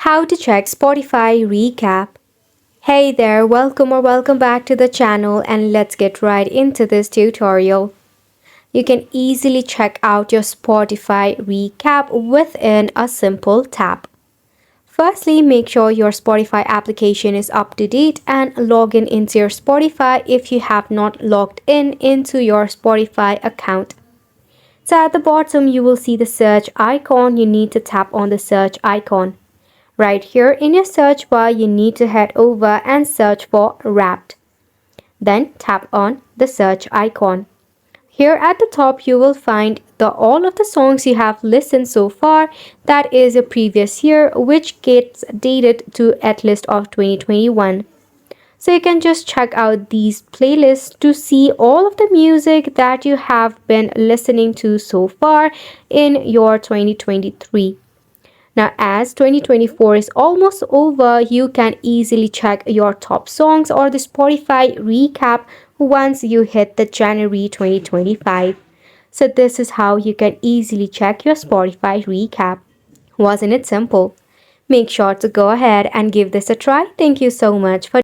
How to check Spotify recap. Hey there, welcome back to the channel, and let's get right into this tutorial. You can easily check out your Spotify recap within a simple tap. Firstly, make sure your Spotify application is up to date and log in into your Spotify if you have not logged in into your Spotify account. So at the bottom, you will see the search icon. You need to tap on the search icon. Right here in your search bar, you need to head over and search for Wrapped. Then tap on the search icon. Here at the top, you will find all of the songs you have listened so far. That is a previous year, which gets dated to at least of 2021. So you can just check out these playlists to see all of the music that you have been listening to so far in your 2023. Now, as 2024 is almost over, you can easily check your top songs or the Spotify recap once you hit the January 2025. So this is how you can easily check your Spotify recap. Wasn't it simple? Make sure to go ahead and give this a try. Thank you so much for